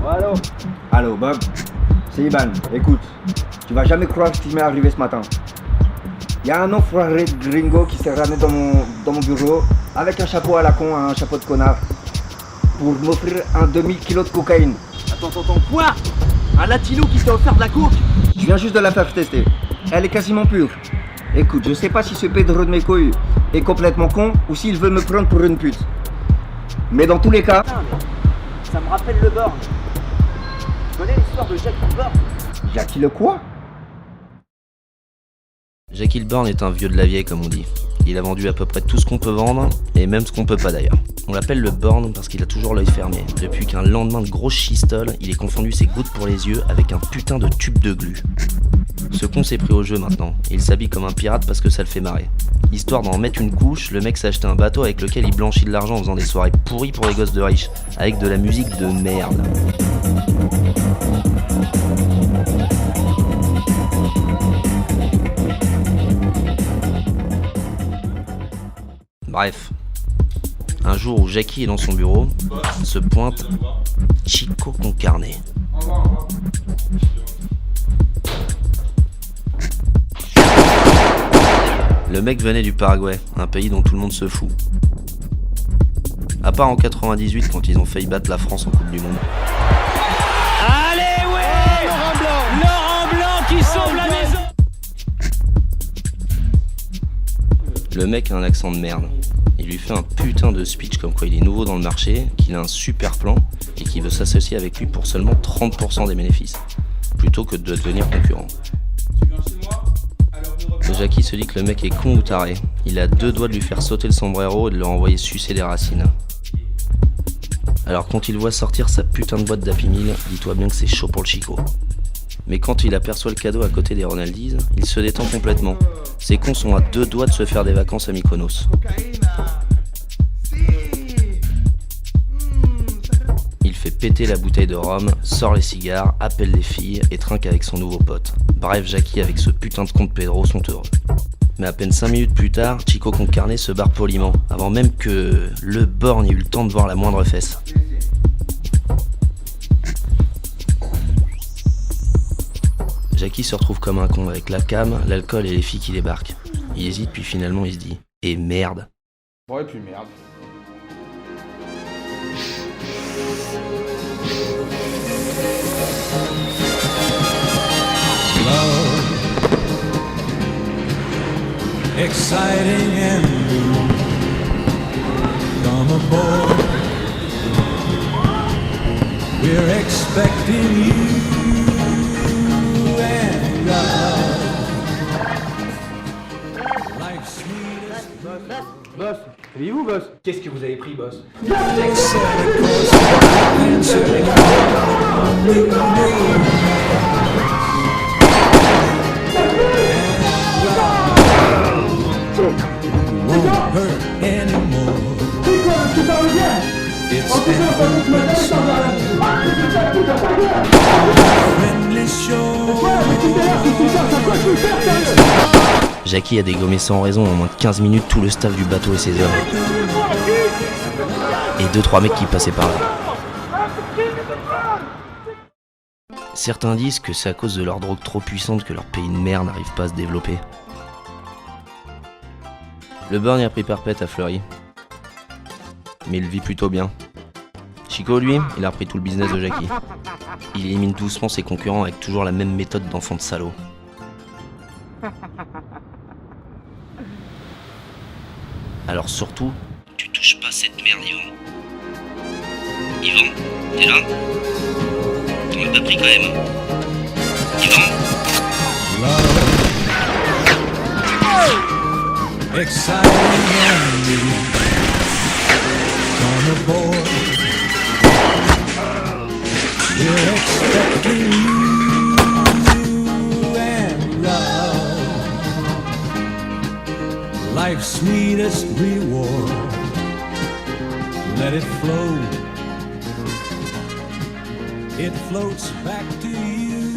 Allô? Allô, Bob? C'est Iban. Écoute, tu vas jamais croire ce qui m'est arrivé ce matin. Il y a un enfoiré de gringo qui s'est ramené dans mon bureau avec un chapeau à la con, un chapeau de connard, pour m'offrir un demi-kilo de cocaïne. Attends, quoi? Un latino qui t'a offert de la coke? Je viens juste de la faire tester. Elle est quasiment pure. Écoute, je sais pas si ce Pedro de mes couilles est complètement con ou s'il veut me prendre pour une pute. Mais dans tous les cas... Putain, mais ça me rappelle le Born. Tu connais l'histoire de Jackie Born? Jackie le quoi? Jackie Born est un vieux de la vieille comme on dit. Il a vendu à peu près tout ce qu'on peut vendre, et même ce qu'on peut pas d'ailleurs. On l'appelle le Born parce qu'il a toujours l'œil fermé, depuis qu'un lendemain de grosse schistole, il ait confondu ses gouttes pour les yeux avec un putain de tube de glu. Ce con s'est pris au jeu maintenant, et il s'habille comme un pirate parce que ça le fait marrer. Histoire d'en mettre une couche, le mec s'est acheté un bateau avec lequel il blanchit de l'argent en faisant des soirées pourries pour les gosses de riches, avec de la musique de merde. Bref, un jour où Jackie est dans son bureau, se pointe Chico con carne. Le mec venait du Paraguay, un pays dont tout le monde se fout. À part en 98 quand ils ont failli battre la France en Coupe du Monde. Allez, ouais, Laurent Blanc qui sauve la maison. Le mec a un accent de merde. Il lui fait un putain de speech comme quoi il est nouveau dans le marché, qu'il a un super plan et qu'il veut s'associer avec lui pour seulement 30% des bénéfices, plutôt que de devenir concurrent. Jackie se dit que le mec est con ou taré. Il a deux doigts de lui faire sauter le sombrero et de le renvoyer sucer des racines. Alors quand il voit sortir sa putain de boîte d'Happy Meal, dis-toi bien que c'est chaud pour le Chico. Mais quand il aperçoit le cadeau à côté des Ronaldis, il se détend complètement. Ces cons sont à deux doigts de se faire des vacances à Mykonos. Il fait péter la bouteille de rhum, sort les cigares, appelle les filles et trinque avec son nouveau pote. Bref, Jackie avec ce putain de compte Pedro sont heureux. Mais à peine 5 minutes plus tard, Chico con carne se barre poliment, avant même que le Born ait eu le temps de voir la moindre fesse. Jackie se retrouve comme un con avec la cam, l'alcool et les filles qui débarquent. Il hésite puis finalement il se dit « Et merde !» Ouais, puis merde. Love, exciting and new. Come aboard, we're expecting you and love. Life's sweetest. Boss, réveillez-vous, boss. Qu'est-ce que vous avez pris, boss? Won't hurt anymore. It's an open friendly shore. Jackie a dégommé sans raison en moins de 15 minutes tout le staff du bateau et ses hommes. Et 2-3 mecs qui passaient par là. Certains disent que c'est à cause de leur drogue trop puissante que leur pays de merde n'arrive pas à se développer. Le Born y a pris perpète à Fleury. Mais il vit plutôt bien. Chico, lui, il a repris tout le business de Jackie. Il élimine doucement ses concurrents avec toujours la même méthode d'enfant de salaud. Alors surtout, tu touches pas cette merde, Yvan. Yvan, t'es là? T'en as pas pris quand même. Yvan? Love, exciting and new. Come aboard, we're expecting you and love. Life's sweetest reward. Let it flow. It floats back to you.